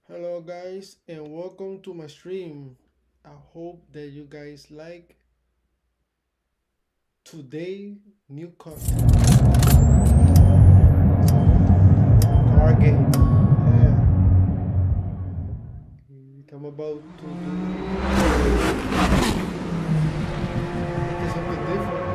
Hello guys and welcome to my stream. I hope that you guys like today new content. Car game. Yeah. I'm about to do something different.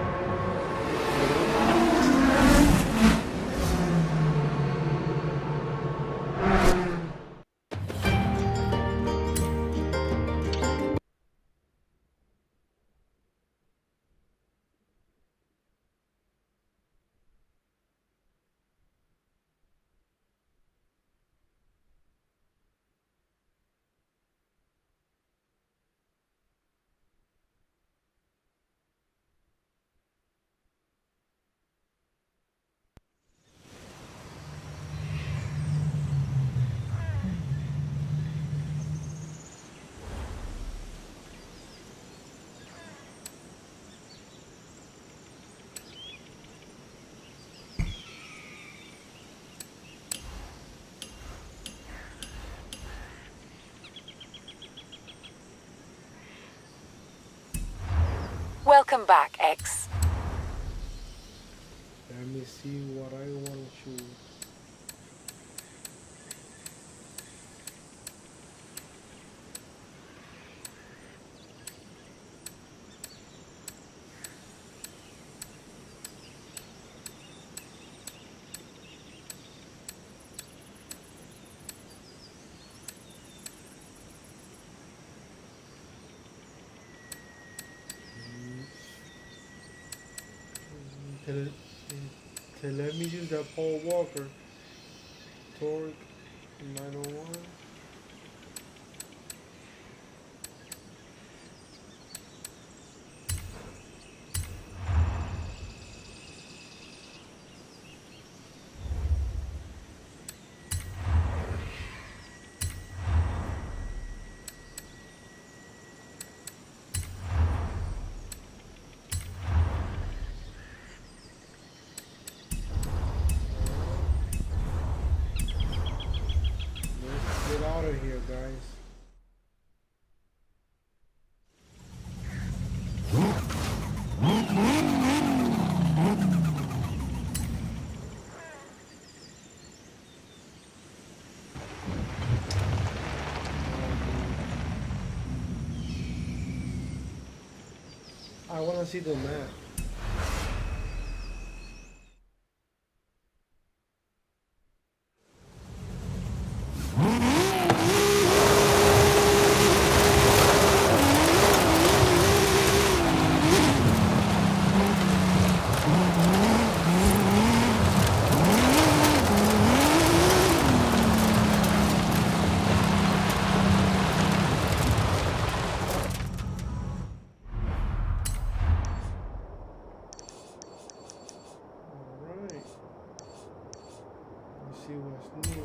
Welcome back, X. Let me see what I want to choose. Let me use that Paul Walker Torque 901. Get out of here, guys. I want to see the map. See what's new.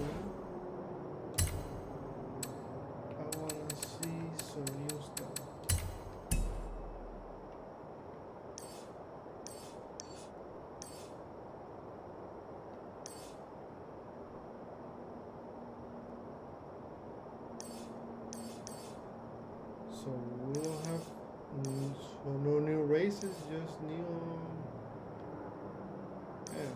I want to see some new stuff. So we don't have no new races, just new yeah.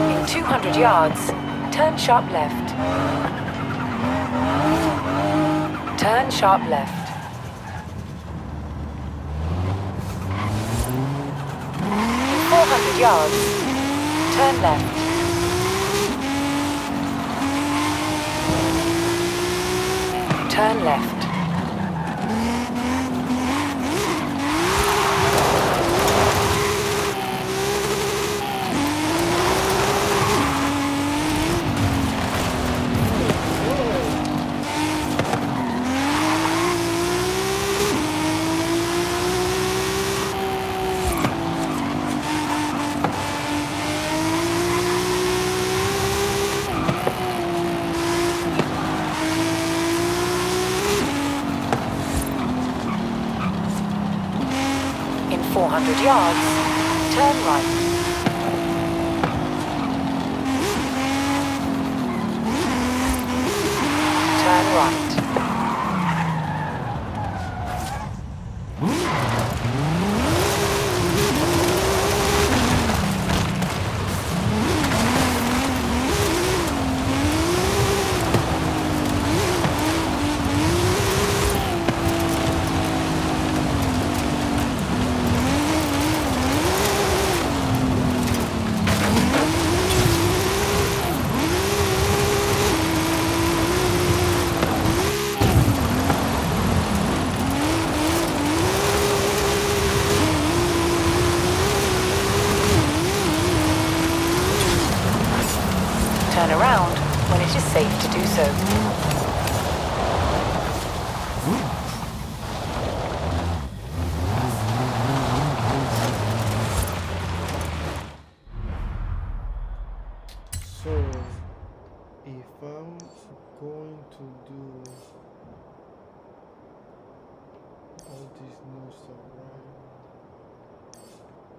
In 200 yards, turn sharp left. Turn sharp left. In 400 yards, Turn left. Turn left. In 400 yards, turn right. Turn right. Turn around when it is safe to do so. So, if I'm going to do all this new stuff, right,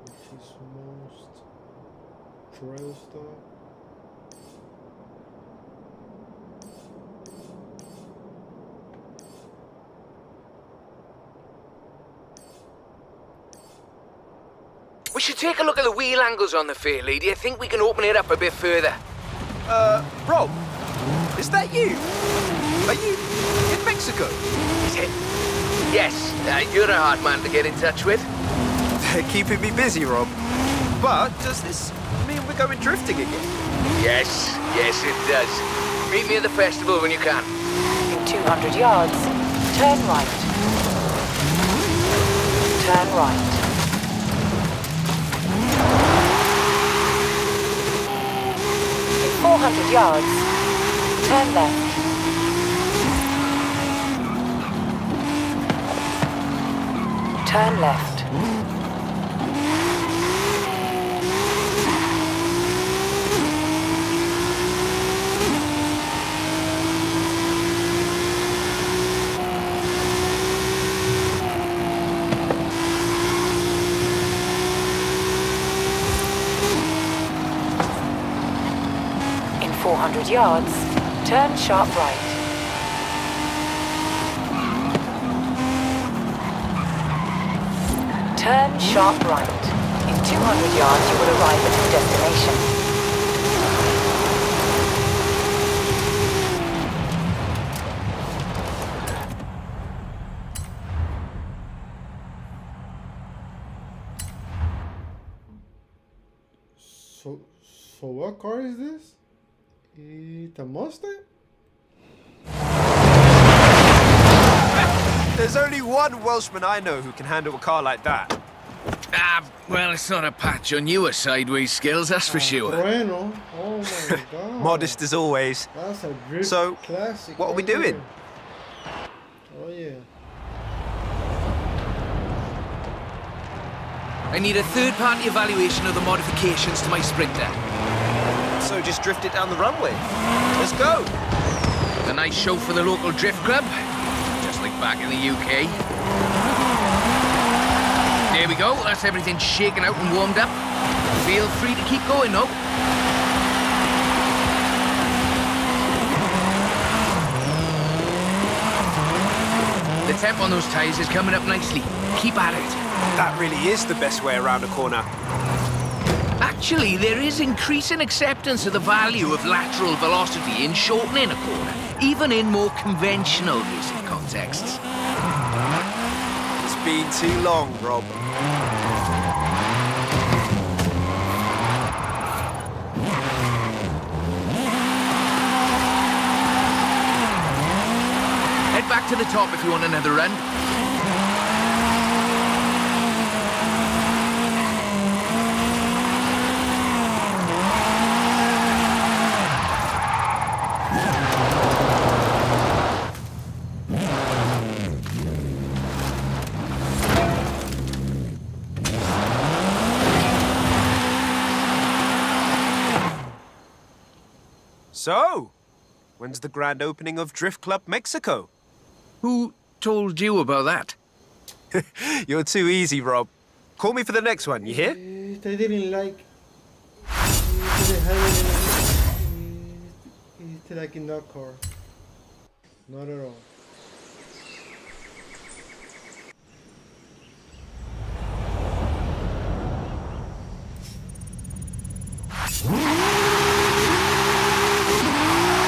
which is most trail stuff, We should take a look at the wheel angles on the fairlead. Do you think we can open it up a bit further? Rob, is that you? Are you in Mexico? Is it? Yes, you're a hard man to get in touch with. They're keeping me busy, Rob. But does this mean we're going drifting again? Yes, it does. Meet me at the festival when you can. In 200 yards, turn right. Turn right. In 400 yards, turn left. Turn left. In 400 yards, turn sharp right. Turn sharp right. In 200 yards, you will arrive at your destination. So what car is this? It's a Mustang? There's only one Welshman I know who can handle a car like that. Well, it's not a patch on your sideways skills, that's for sure. Bueno. Oh my god. Modest as always. That's a drift So, classic. what are we right doing? there. Oh yeah. I need a third-party evaluation of the modifications to my Sprinter. So just drift it down the runway. Let's go. A nice show for the local drift club, just like back in the UK. There we go, that's everything shaken out and warmed up. Feel free to keep going, though. The temp on those tyres is coming up nicely. Keep at it. That really is the best way around a corner. Actually, there is increasing acceptance of the value of lateral velocity in shortening a corner, even in more conventional racing contexts. It's been too long, Rob. back to the top if you want another run. So, when's the grand opening of Drift Club Mexico? Who told you about that? You're too easy, Rob. Call me for the next one, you hear? They didn't like. They didn't like in that car. Not at all.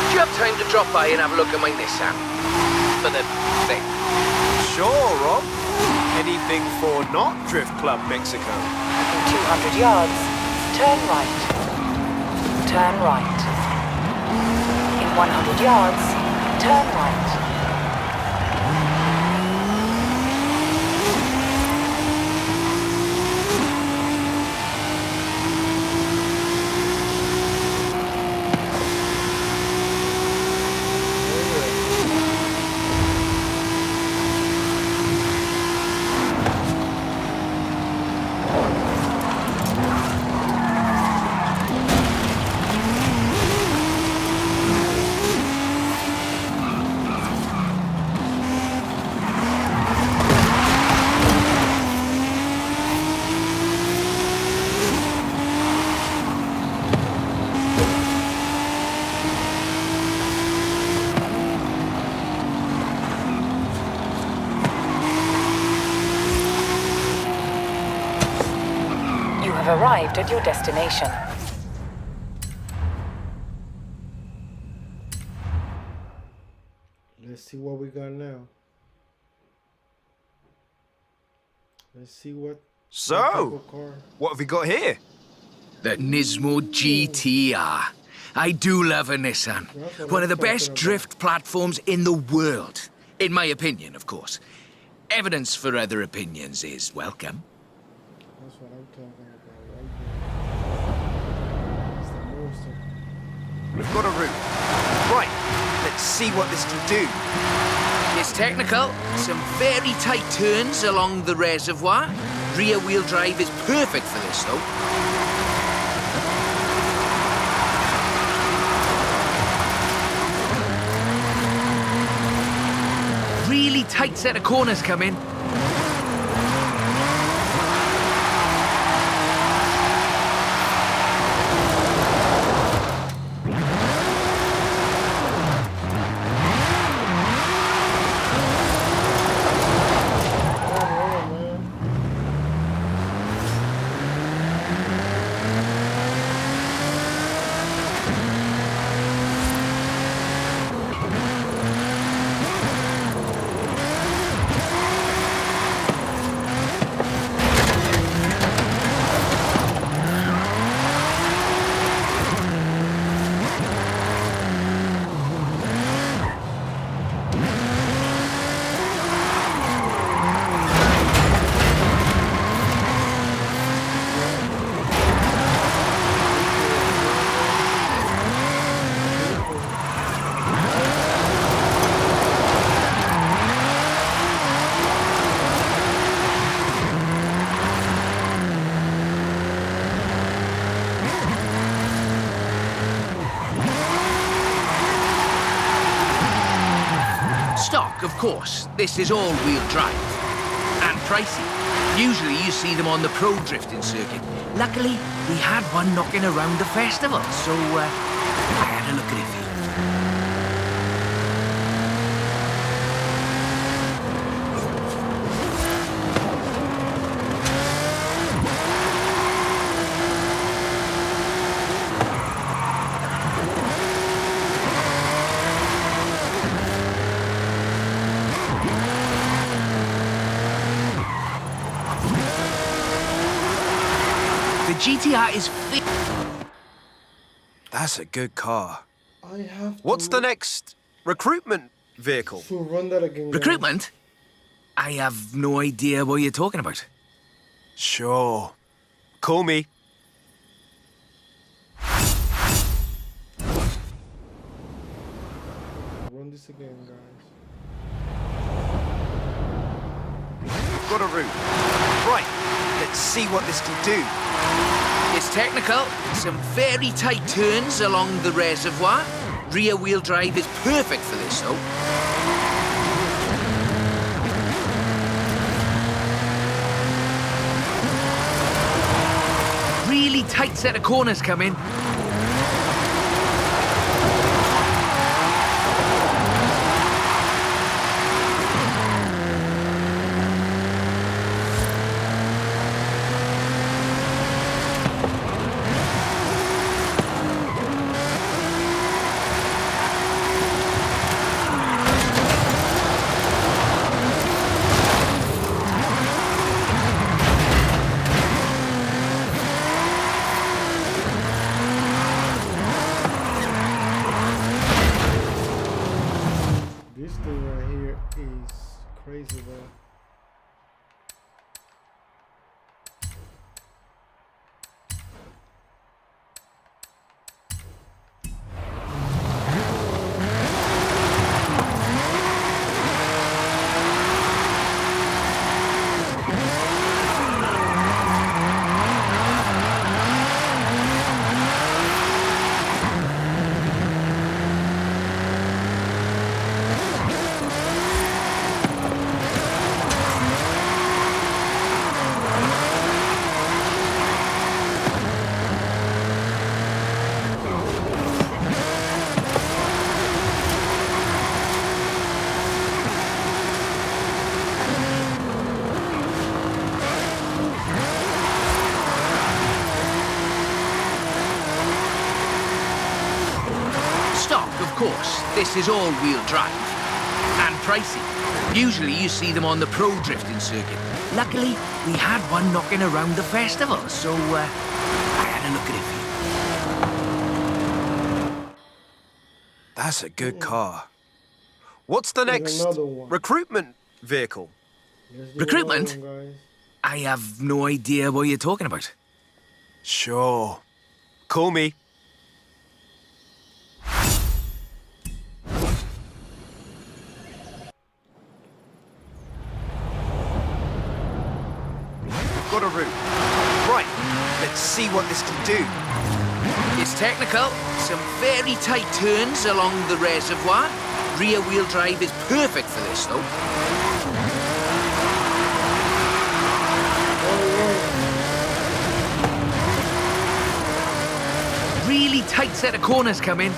Do you have time to drop by and have a look at my Nissan? For the thing. Sure, Rob. Anything for not Drift Club Mexico. In 200 yards, turn right. Turn right. In 100 yards, turn right. Arrived at your destination. Let's see what we got now. Let's see what. So, what have we got here? The Nismo GTR. I do love a Nissan. One of the best drift platforms in the world. In my opinion, of course. Evidence for other opinions is welcome. That's what I'm talking about right here. It's the monster. We've got a route. Right, let's see what this can do. It's technical. Some very tight turns along the reservoir. Rear-wheel drive is perfect for this, though. Really tight set of corners coming. Of course, this is all-wheel drive. And pricey. Usually you see them on the pro drifting circuit. Luckily, we had one knocking around the festival, so I had a look at it for you. GTR is fit. That's a good car. I have to... What's the next recruitment vehicle. So run that again. guys. Recruitment? I have no idea what you're talking about. Sure. Call me. Run this again, guys. We've got a route. Right. Let's see what this can do. It's technical. Some very tight turns along the reservoir. Rear-wheel drive is perfect for this, though. Really tight set of corners coming. This thing right here is crazy, bro. Stock, of course. This is all-wheel drive. And pricey. Usually you see them on the pro drifting circuit. Luckily, we had one knocking around the festival, so I had a look at it for you. That's a good car. What's the There's next another one. recruitment vehicle? Let's do Recruitment? another one, guys. I have no idea what you're talking about. Sure. Call me. We've got a route. Right. Let's see what this can do. It's technical. Some very tight turns along the reservoir. Rear-wheel drive is perfect for this, though. Really tight set of corners coming.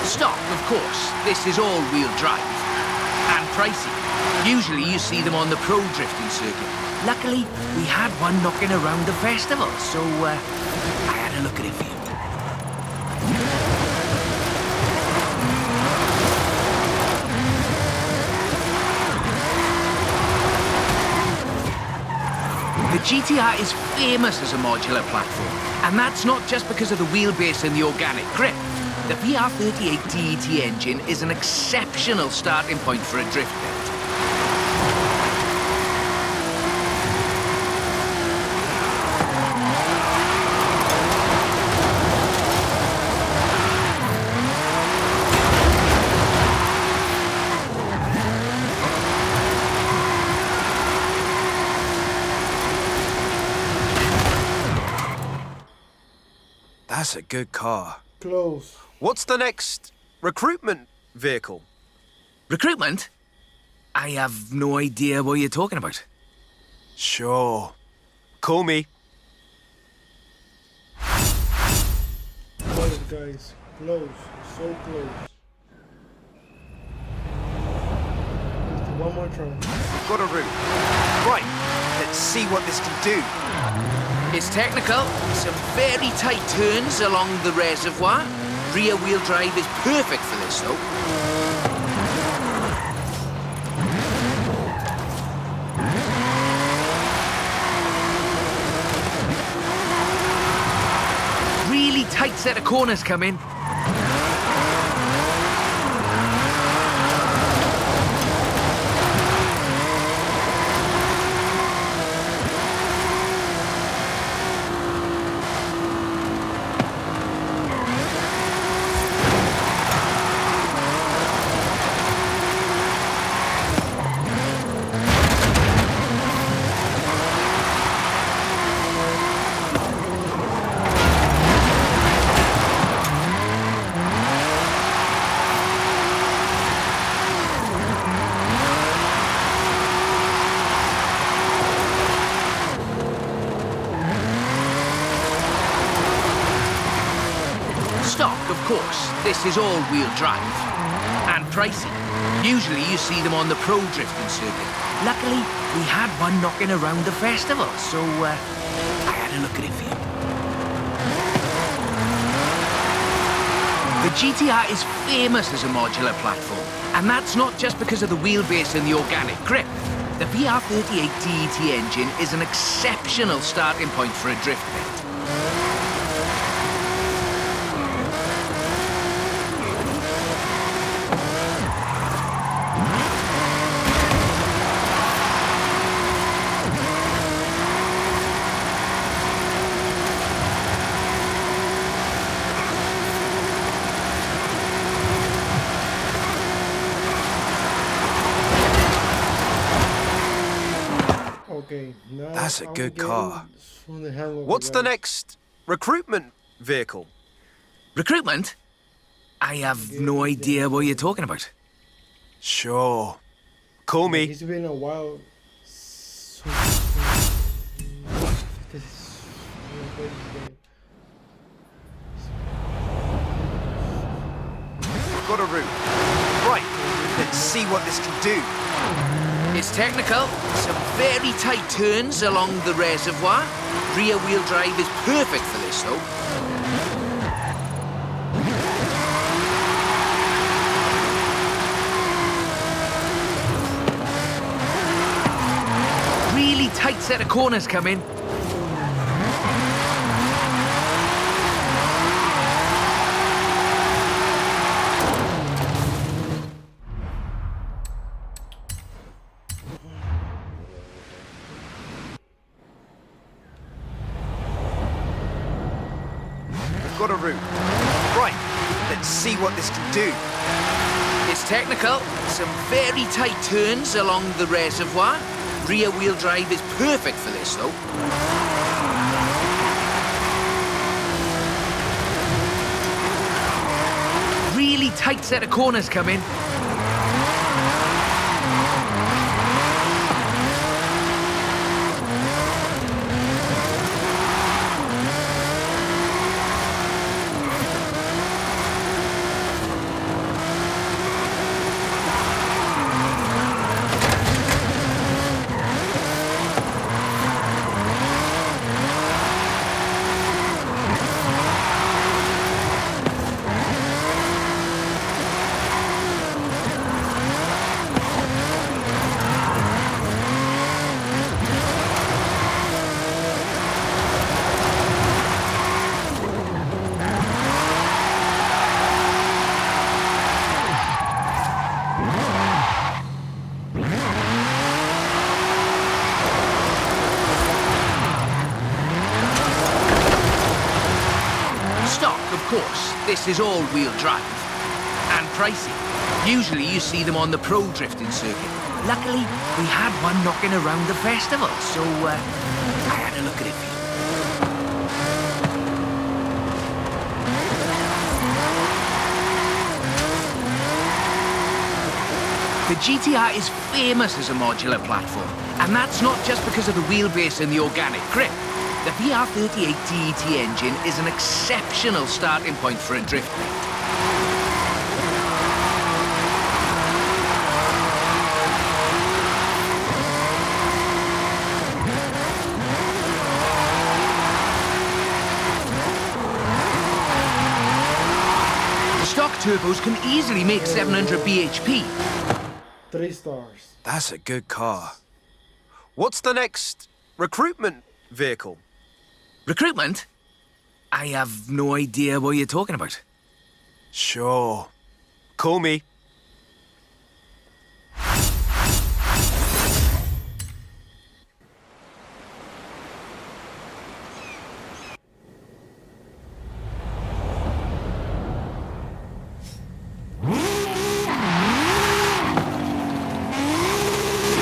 Stock, of course. This is all-wheel drive. And pricey. Usually you see them on the pro drifting circuit. Luckily, we had one knocking around the festival, so I had a look at it for you. The GTR is famous as a modular platform, and that's not just because of the wheelbase and the organic grip. The VR38 TET engine is an exceptional starting point for a drift build. That's a good car. Close. What's the next recruitment vehicle? Recruitment? I have no idea what you're talking about. Sure. Call me. Close, guys. Close. So close. One more try. We've got a route. Right, let's see what this can do. It's technical. Some very tight turns along the reservoir. Rear-wheel drive is perfect for this, though. Really tight set of corners coming. Stock, of course. This is all-wheel drive. And pricey. Usually you see them on the pro drifting circuit. Luckily, we had one knocking around the festival, so I had a look at it for you. The GTR is famous as a modular platform, and that's not just because of the wheelbase and the organic grip. The VR38 TET engine is an exceptional starting point for a drift pit. Okay, now That's a I'm good getting car. on the hang of it, What's the guys. next recruitment vehicle? Recruitment? I have no idea what you're talking about. Sure. Call me. It's been a while. This is We've got a route. Right, let's see what this can do. It's technical. Some very tight turns along the reservoir. Rear-wheel drive is perfect for this, though. Really tight set of corners coming. Got a route. Right, let's see what this can do. It's technical. Some very tight turns along the reservoir. Rear-wheel drive is perfect for this, though. Really tight set of corners coming. Stock, of course. This is all-wheel drive. And pricey. Usually you see them on the pro drifting circuit. Luckily, we had one knocking around the festival, so I had a look at it for you. The GTR is famous as a modular platform, and that's not just because of the wheelbase and the organic grip. The VR38 DET engine is an exceptional starting point for a drift rig. Stock turbos can easily make 700 bhp. 3 stars. That's a good car. What's the next recruitment vehicle? Recruitment? I have no idea what you're talking about. Sure. Call me.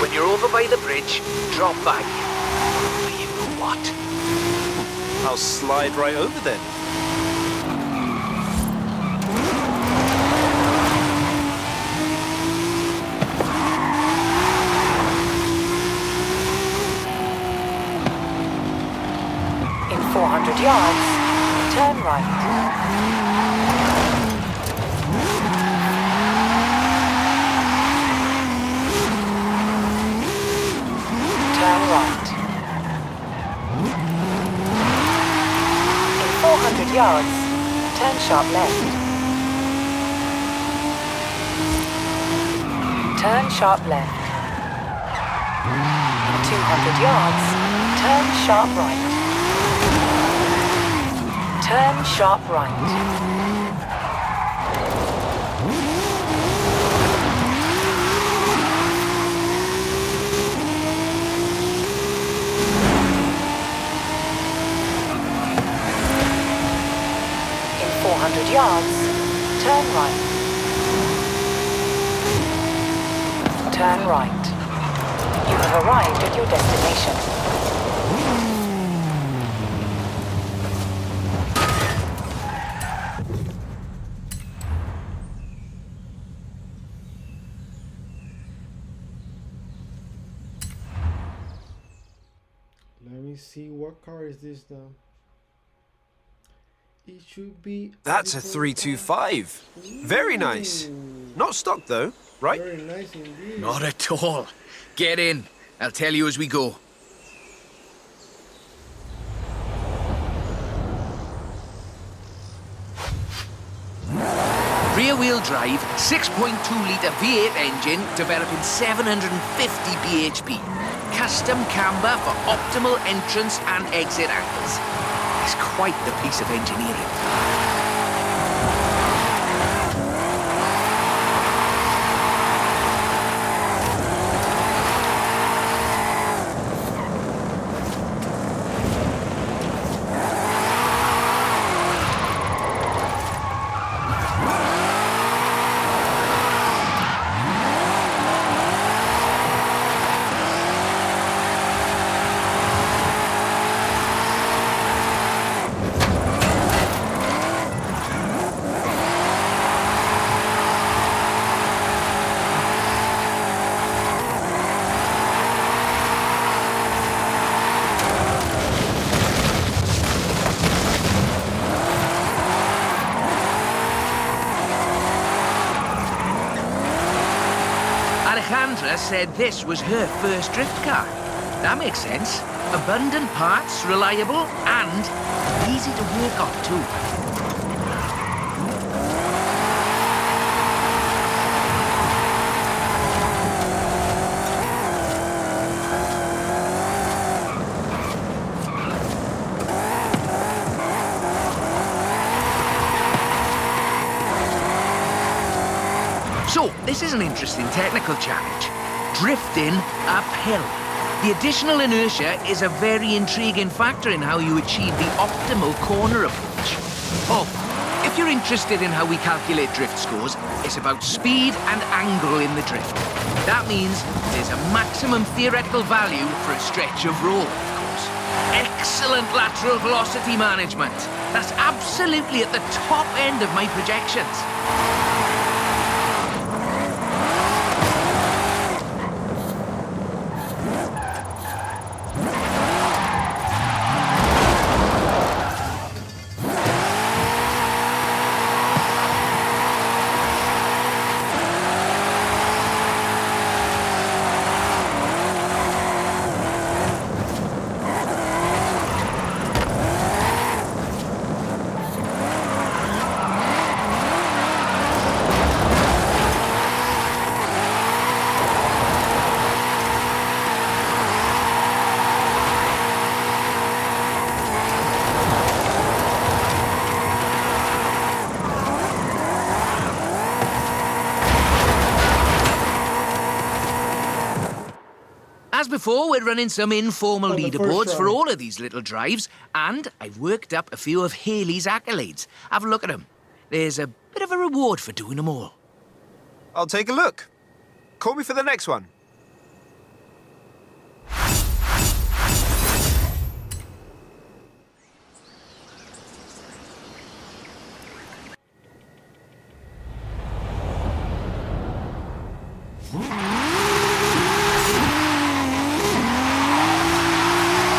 When you're over by the bridge, drop back. You know what? I'll slide right over then. In 400 yards, turn right. Turn right. In 400 yards, turn sharp left. Turn sharp left. In 200 yards, turn sharp right. Turn sharp right. In 400 yards, turn right. Turn right. You have arrived at your destination. Let me see, what car is this now? It should be... That's a 325. Very nice. Not stock though, right? Very nice indeed. Not at all. Get in. I'll tell you as we go. Rear-wheel drive, 6.2-litre V8 engine, developing 750 bhp. Custom camber for optimal entrance and exit angles. It's quite the piece of engineering. Alejandra said this was her first drift car. That makes sense. Abundant parts, reliable, and easy to work on too. So, this is an interesting technical challenge. Drifting uphill. The additional inertia is a very intriguing factor in how you achieve the optimal corner approach. Oh, if you're interested in how we calculate drift scores, it's about speed and angle in the drift. That means there's a maximum theoretical value for a stretch of road, of course. Excellent lateral velocity management. That's absolutely at the top end of my projections. before, we're running some informal On the first leaderboards for try. all of these little drives, and I've worked up a few of Haley's accolades. Have a look at them. There's a bit of a reward for doing them all. I'll take a look. Call me for the next one.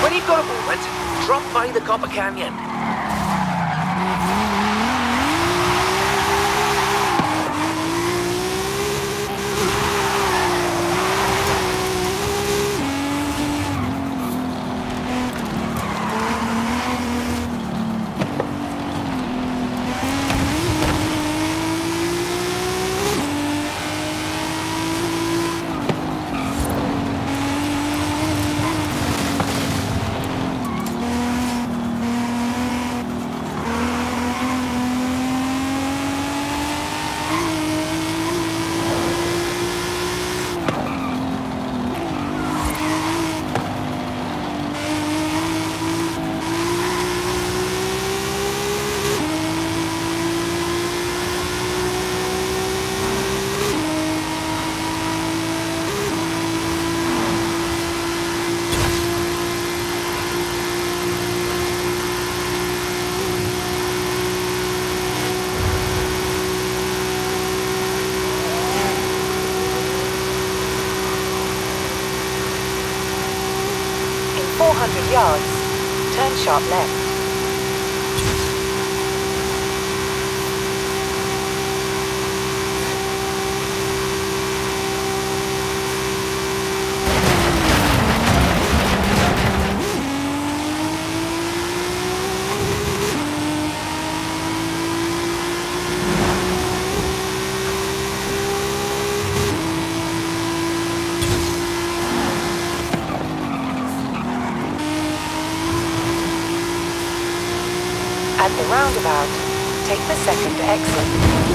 When you've got a moment, drop by the Copper Canyon. In 400 yards, turn sharp left. At the roundabout, take the second exit.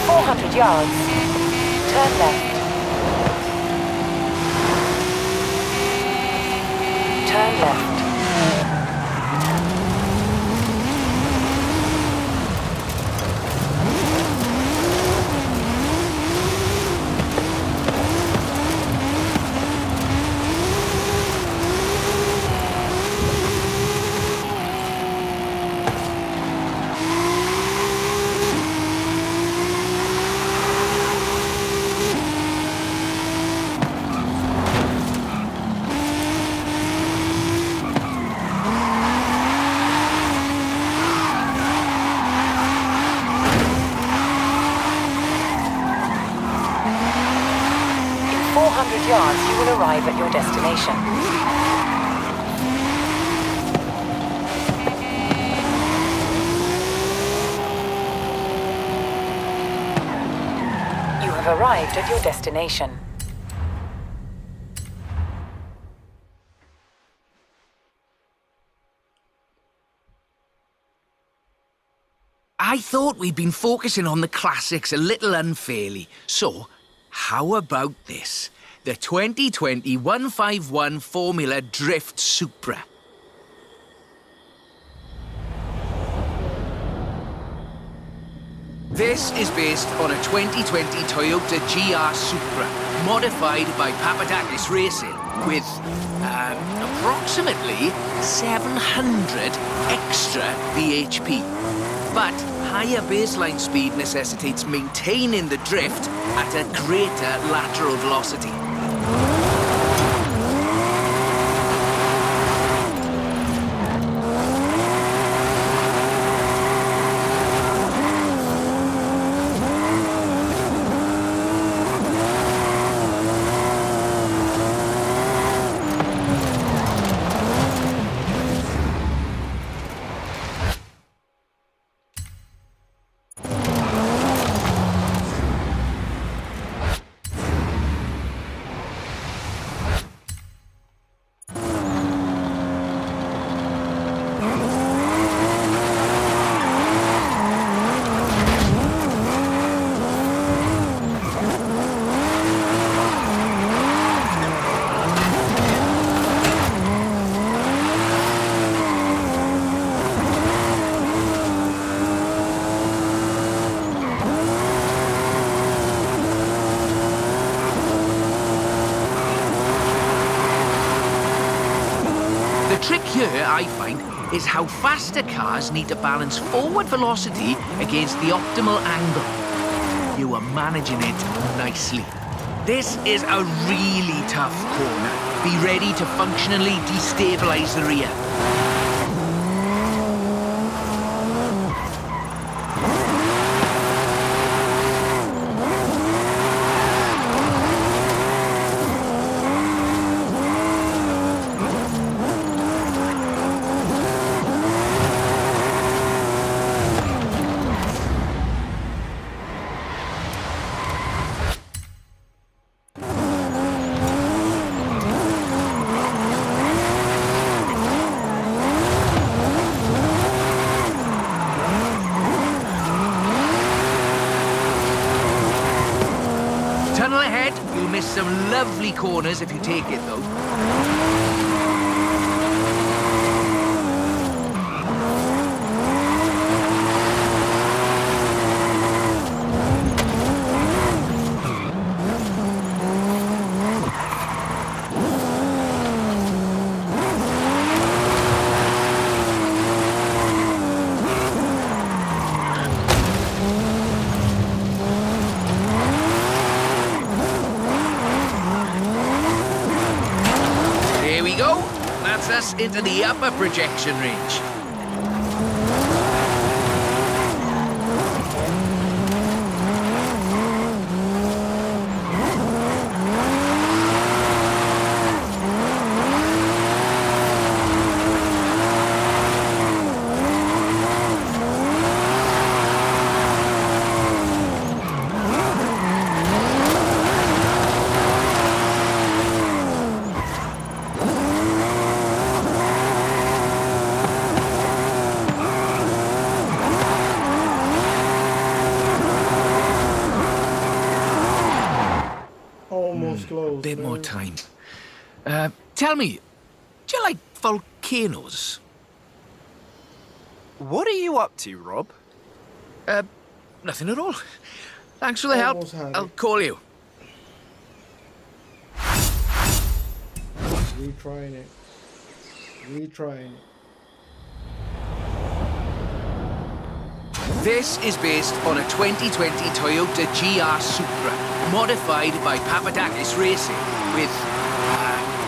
400 yards, turn left. Turn left. In 400 yards, you will arrive at your destination. You have arrived at your destination. I thought we'd been focusing on the classics a little unfairly. So, how about this? The 2020 151 Formula Drift Supra. This is based on a 2020 Toyota GR Supra, modified by Papadakis Racing, with approximately 700 extra bhp. But higher baseline speed necessitates maintaining the drift at a greater lateral velocity. trick here, I find, is how faster cars need to balance forward velocity against the optimal angle. You are managing it nicely. This is a really tough corner. Be ready to functionally destabilize the rear. Tunnel ahead, you'll miss some lovely corners if you take it though. There we go. That's us into the upper projection range. Almost close. Bit more man. time. Tell me, do you like volcanoes? What are you up to, Rob? Nothing at all. Thanks for the help. Almost had I'll it. call you. Retrying it. Retrying it. This is based on a 2020 Toyota GR Supra, modified by Papadakis Racing, with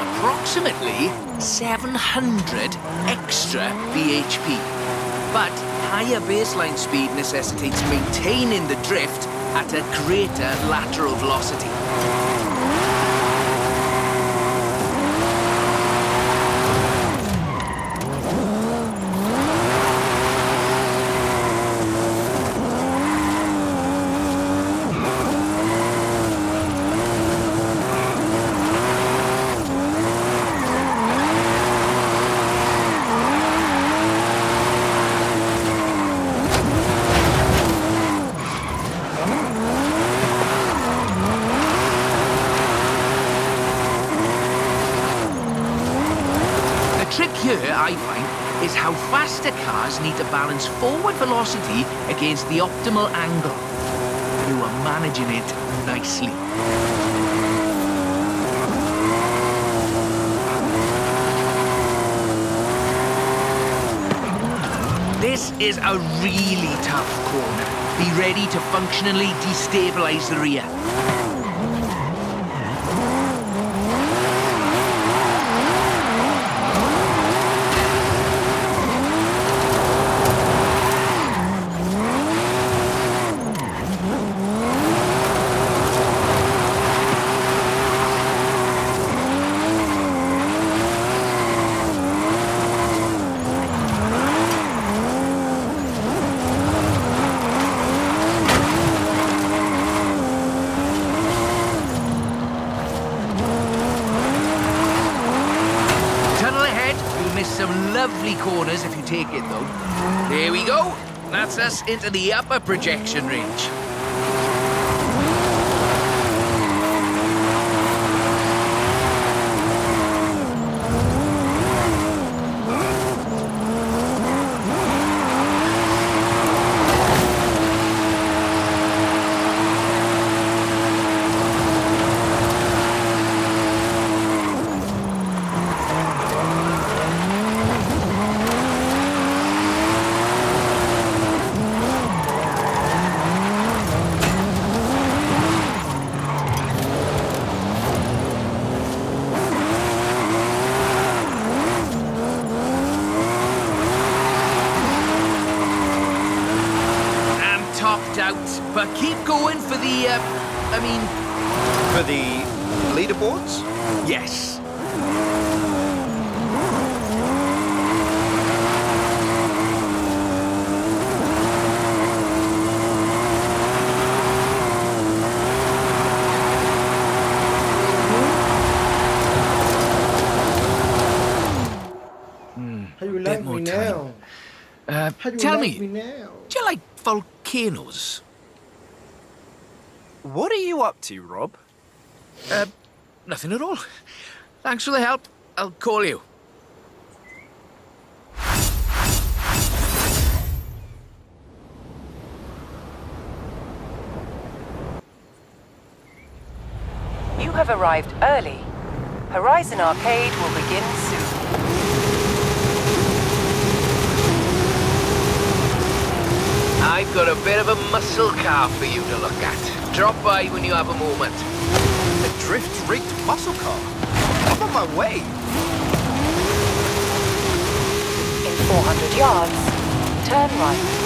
approximately 700 extra bhp. But higher baseline speed necessitates maintaining the drift at a greater lateral velocity. The trick here, I find, is how faster cars need to balance forward velocity against the optimal angle. You are managing it nicely. This is a really tough corner. Be ready to functionally destabilize the rear. Some lovely corners if you take it though. There we go. That's us into the upper projection range. But keep going for the, For the leaderboards? yes. How you bit like more me time. now? How you Tell like me, now? do you like volcanoes? What are you up to, Rob? Nothing at all. Thanks for the help. I'll call you. You have arrived early. Horizon Arcade will begin soon. I've got a bit of a muscle car for you to look at. Drop by when you have a moment. A drift-rigged muscle car? I'm on my way. In 400 yards, turn right.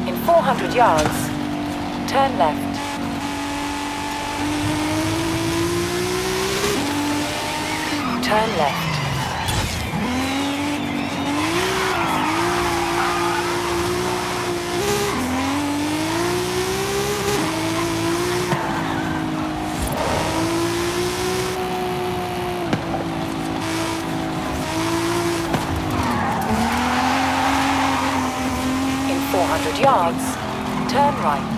In 400 yards, turn left. Turn left. In 400 yards, turn right.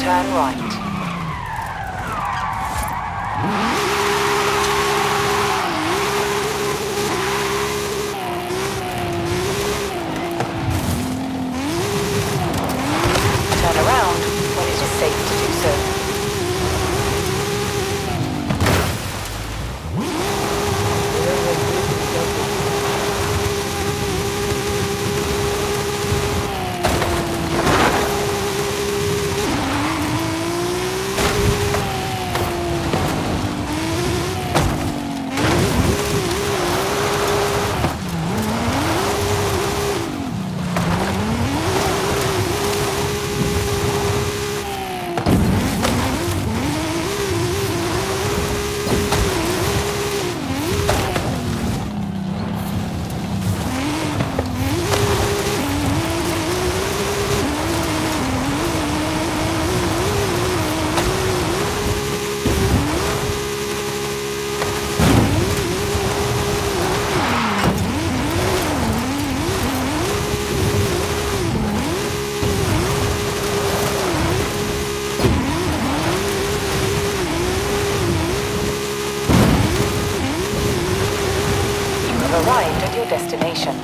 Turn right. Turn around when it is safe to do so. Arrived at your destination.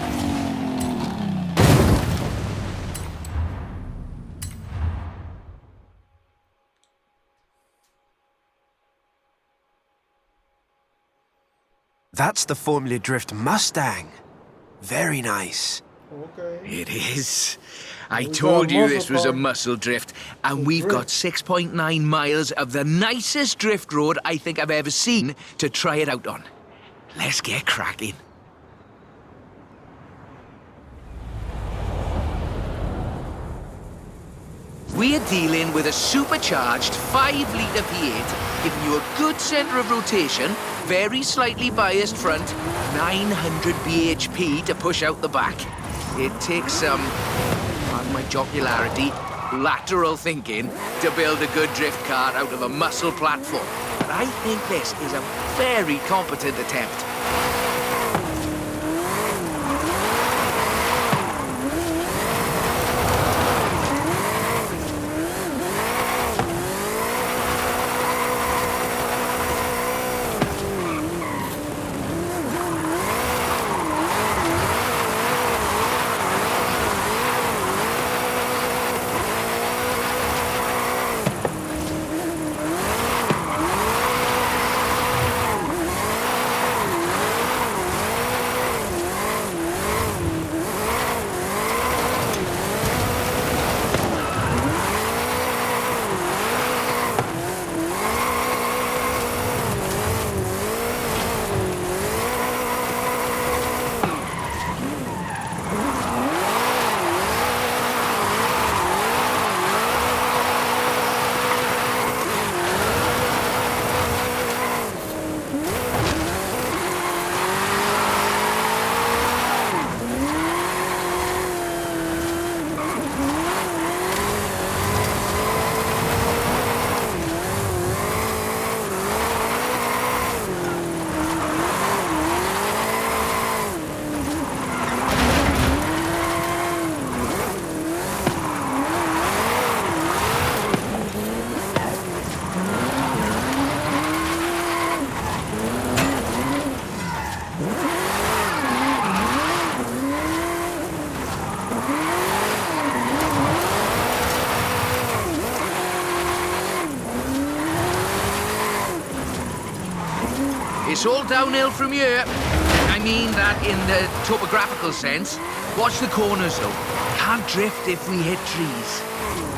That's the Formula Drift Mustang. Very nice. Okay. It is. I We told got you muscle this was a car. muscle drift, and we've got 6.9 miles of the nicest drift road I think I've ever seen to try it out on. Let's get cracking. We're dealing with a supercharged 5-litre V8, giving you a good centre of rotation, very slightly biased front, 900 bhp to push out the back. It takes some pardon my jocularity, lateral thinking to build a good drift car out of a muscle platform. But I think this is a very competent attempt. It's all downhill from here. I mean that in the topographical sense. Watch the corners, though. Can't drift if we hit trees.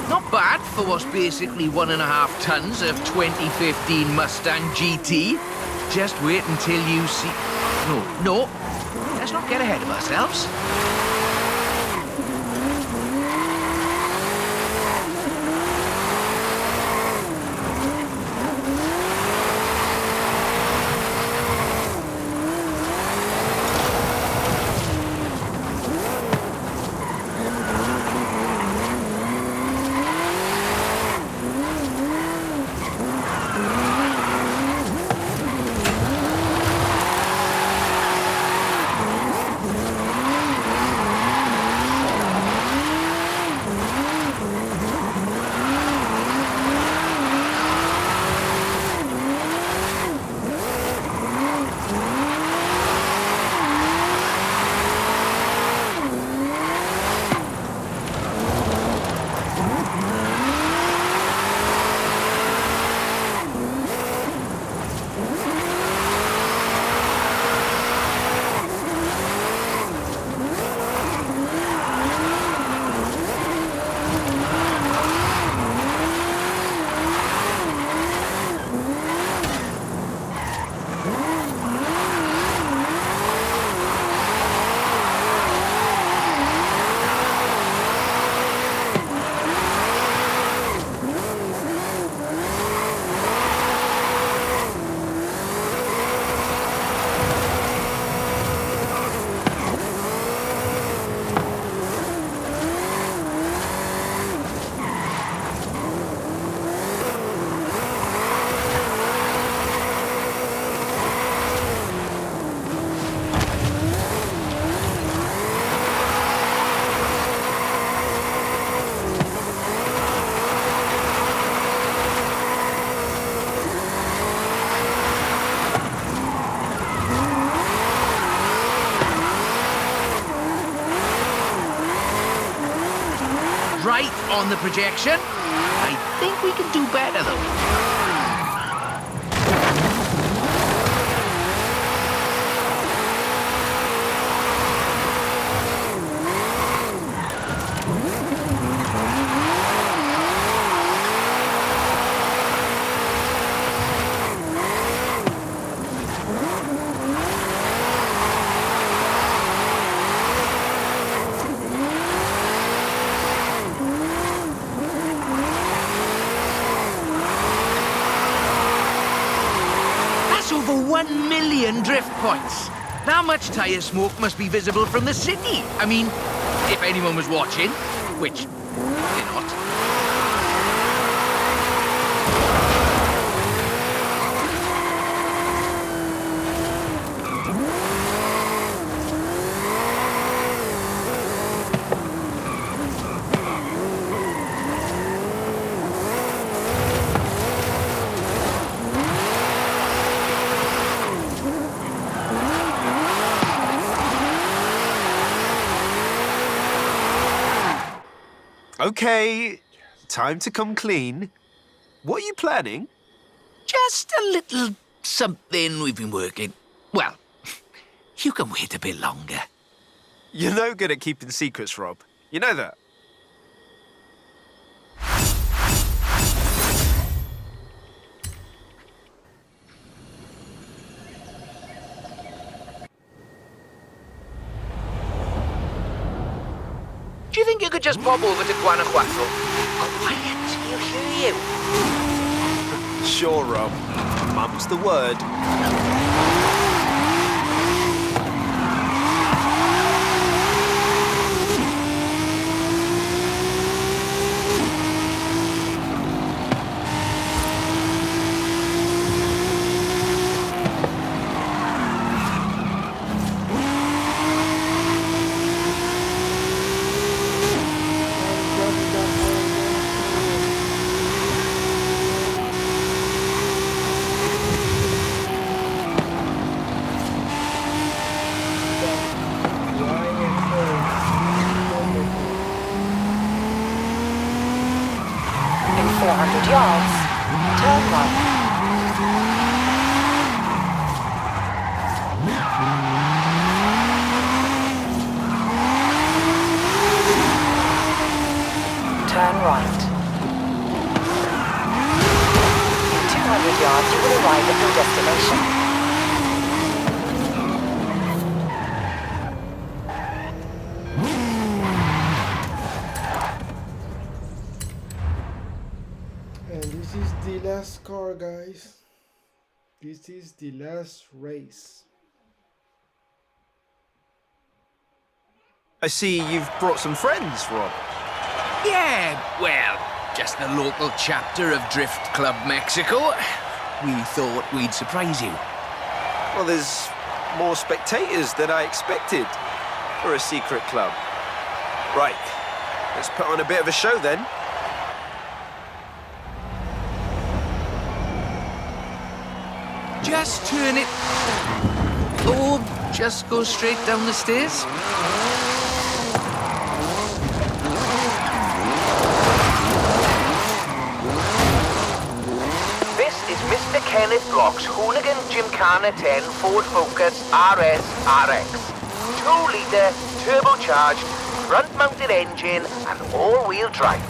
Not bad for what's basically 1.5 tons of 2015 Mustang GT. Just wait until you see... No. Let's not get ahead of ourselves. Right on the projection. I think we can do better, though. Over 1 million drift points. That much tyre smoke must be visible from the city. I mean, if anyone was watching. which they're not. Okay, time to come clean. What are you planning? Just a little something we've been working. Well, you can wait a bit longer. You're no good at keeping secrets, Rob. You know that. Do you think you could just pop over to Guanajuato? Quiet, you hear you. Sure, Rob. Mum's the word. In 400 yards, turn right. Turn right. In 200 yards, you will arrive at your destination. And this is the last car, guys. This is the last race. I see you've brought some friends, Rob. Yeah, well, just the local chapter of Drift Club Mexico. We thought we'd surprise you. Well, there's more spectators than I expected for a secret club. Right, let's put on a bit of a show then. Just turn it. Oh, just go straight down the stairs. This is Mr. Kenneth Block's Hooligan Gymkhana 10 Ford Focus RS RX. 2-litre, turbocharged, front-mounted engine and all-wheel drive.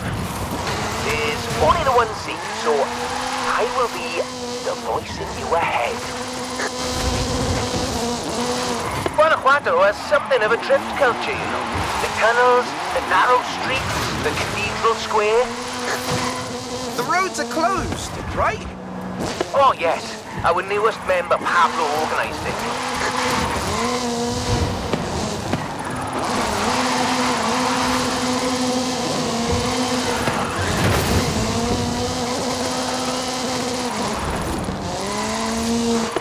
There's only the one seat, so I will be the voice in your head. Guanajuato has something of a drift culture, you know. The tunnels, the narrow streets, the cathedral square. The roads are closed, right? Oh yes, our newest member Pablo organised it.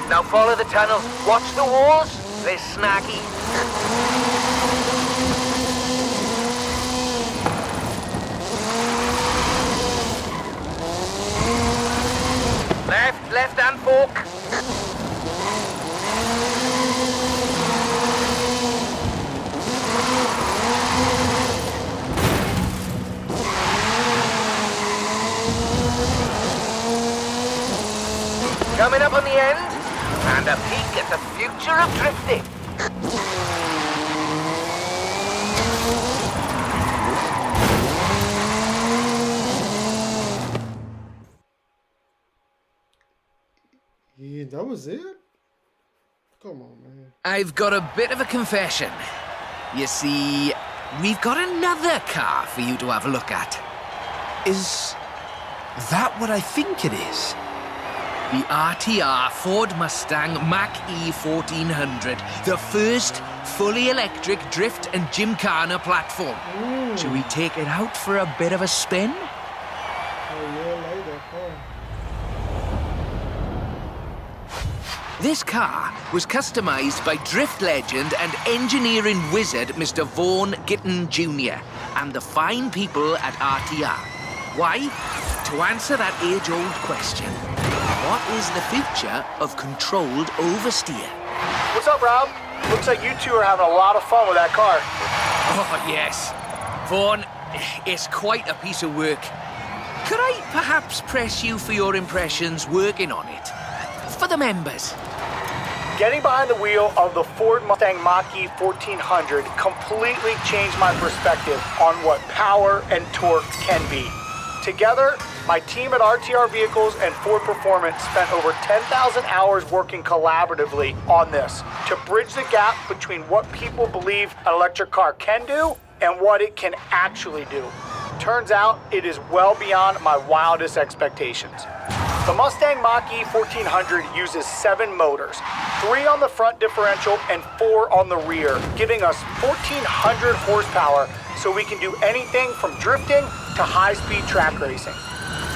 Now follow the tunnel. Watch the walls. They're snaggy. Left hand fork. Coming up on the end. And a peek at the future of drifting. Yeah, that was it? Come on, man. I've got a bit of a confession. You see, we've got another car for you to have a look at. Is that what I think it is? The RTR Ford Mustang Mach-E 1400. The first fully electric drift and gymkhana platform. Should we take it out for a bit of a spin? Oh yeah, I like that car. This car was customized by drift legend and engineering wizard Mr. Vaughan Gitton Jr. and the fine people at RTR. Why? To answer that age-old question, what is the future of controlled oversteer? What's up, Rob? Looks like you two are having a lot of fun with that car. Oh, yes. Vaughan, it's quite a piece of work. Could I perhaps press you for your impressions working on it? For the members. Getting behind the wheel of the Ford Mustang Mach-E 1400 completely changed my perspective on what power and torque can be. Together, my team at RTR Vehicles and Ford Performance spent over 10,000 hours working collaboratively on this to bridge the gap between what people believe an electric car can do and what it can actually do. Turns out it is well beyond my wildest expectations. The Mustang Mach-E 1400 uses 7 motors, 3 on the front differential and 4 on the rear, giving us 1,400 horsepower so we can do anything from drifting to high-speed track racing.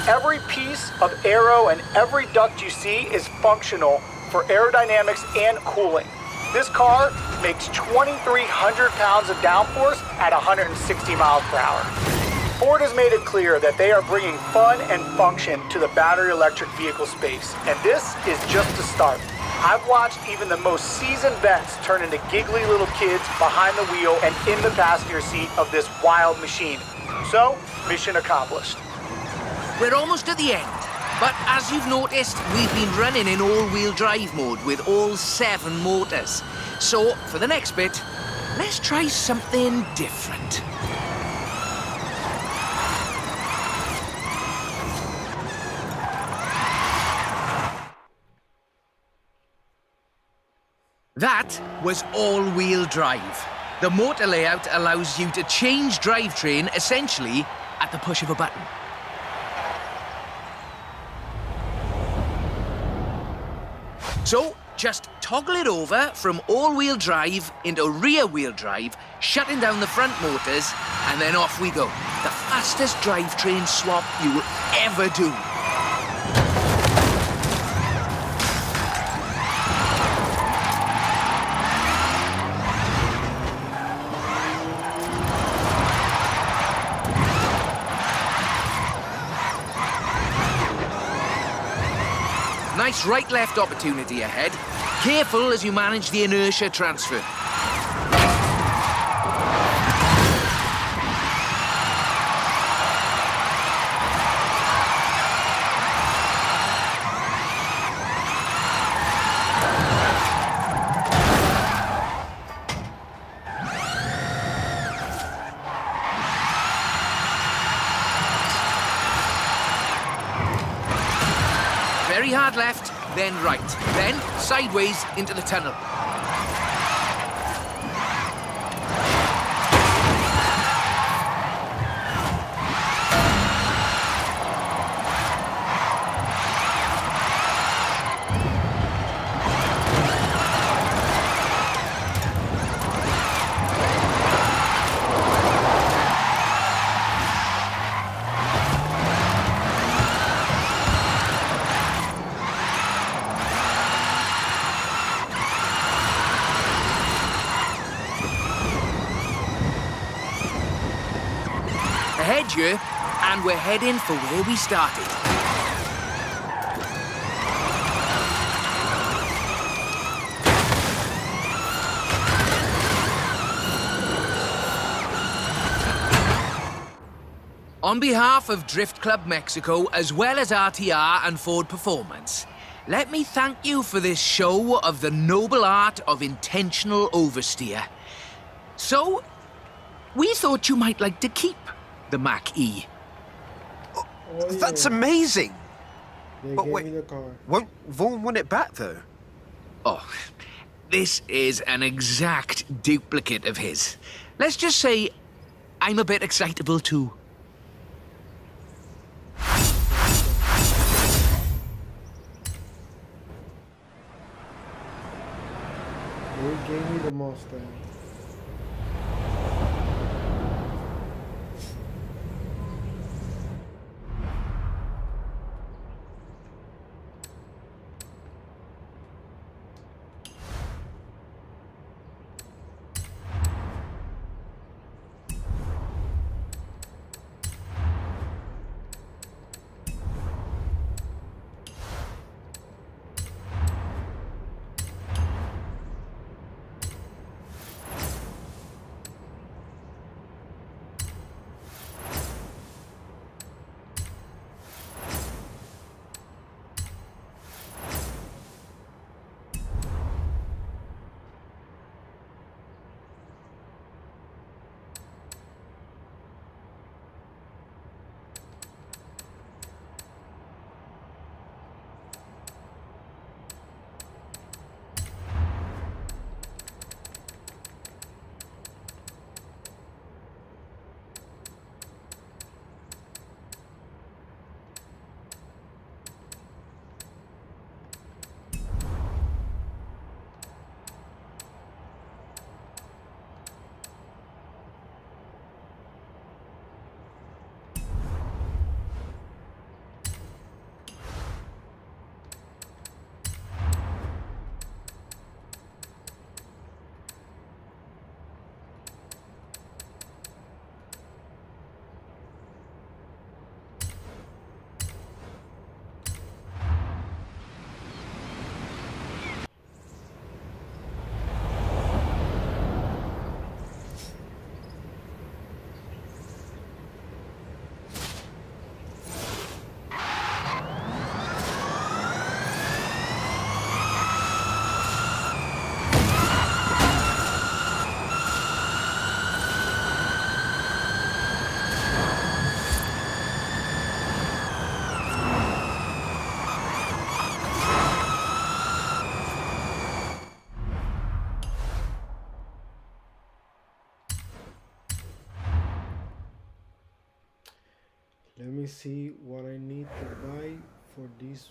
Every piece of aero and every duct you see is functional for aerodynamics and cooling. This car makes 2,300 pounds of downforce at 160 miles per hour. Ford has made it clear that they are bringing fun and function to the battery electric vehicle space, and this is just the start. I've watched even the most seasoned vets turn into giggly little kids behind the wheel and in the passenger seat of this wild machine. So, mission accomplished. We're almost at the end, but as you've noticed, we've been running in all-wheel drive mode with all 7 motors. So, for the next bit, let's try something different. That was all-wheel drive. The motor layout allows you to change drivetrain essentially at the push of a button. So, just toggle it over from all-wheel drive into rear-wheel drive, shutting down the front motors, and then off we go. The fastest drivetrain swap you will ever do. Nice right-left opportunity ahead. Careful as you manage the inertia transfer. Very hard left, then right, then sideways into the tunnel. Ahead you, and we're heading for where we started. On behalf of Drift Club Mexico, as well as RTR and Ford Performance, let me thank you for this show of the noble art of intentional oversteer. So, we thought you might like to keep the Mach-E. Oh, That's yeah. amazing. They But gave wait, me the car. won't Vaughan want it back, though? Oh, this is an exact duplicate of his. Let's just say I'm a bit excitable too. They Gave me the Mustang. Let me see what I need to buy for this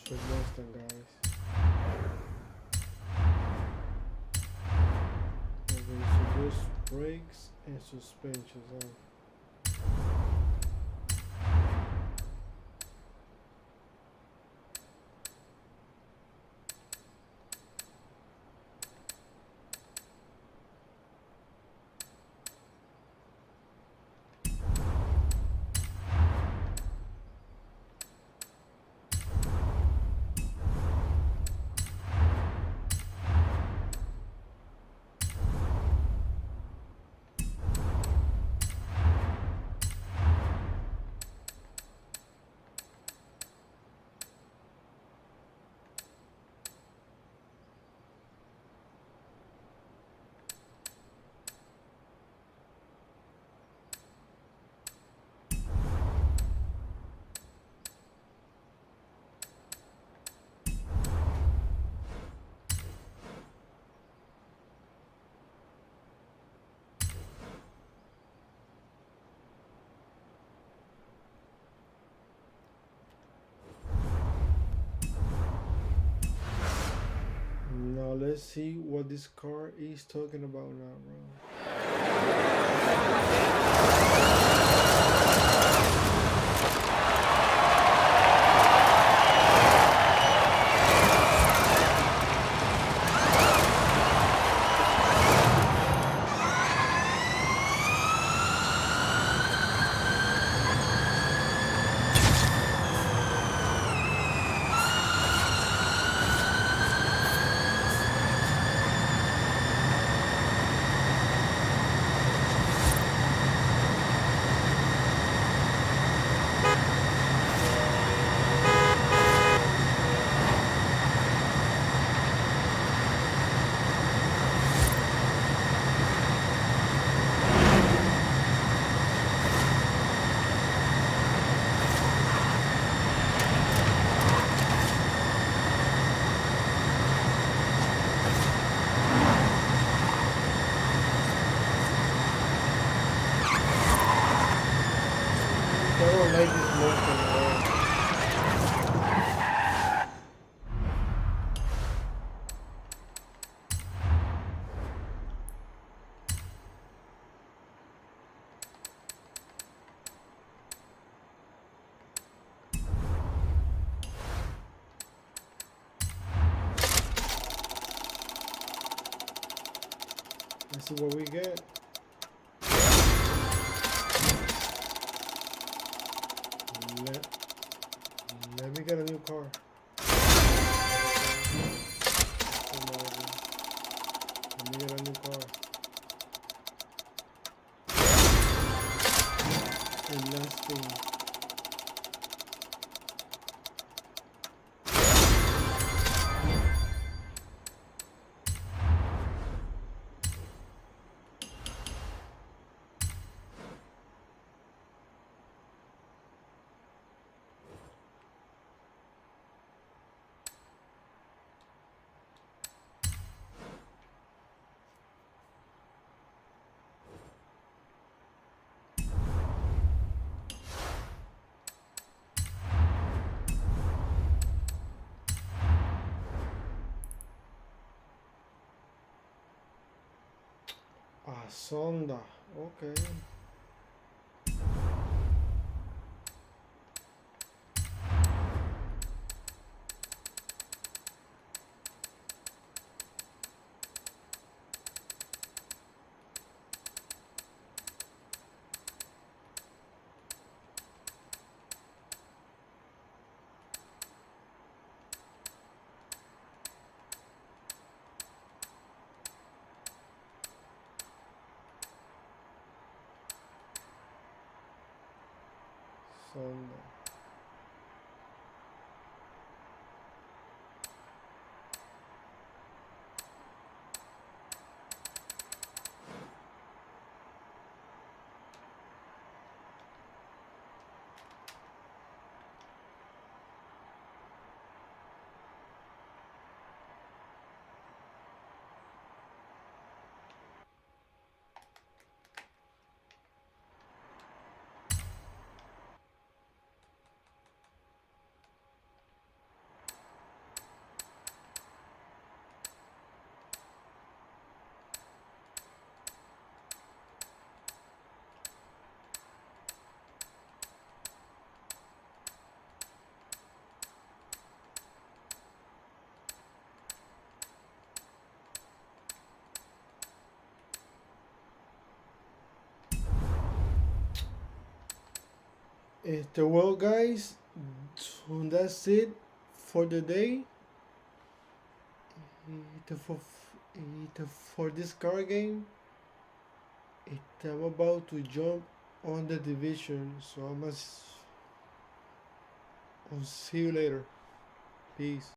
Mustang, guys. I'm going to use brakes and suspensions. Now let's see what this car is talking about now, bro. Let's see what we get. Let me get a new car. Let me get a new car. And last thing. Sonda, okay. Sonda. Well, guys, so that's it for the day. For this card game, I'm about to jump on the division, so I'll see you later. Peace.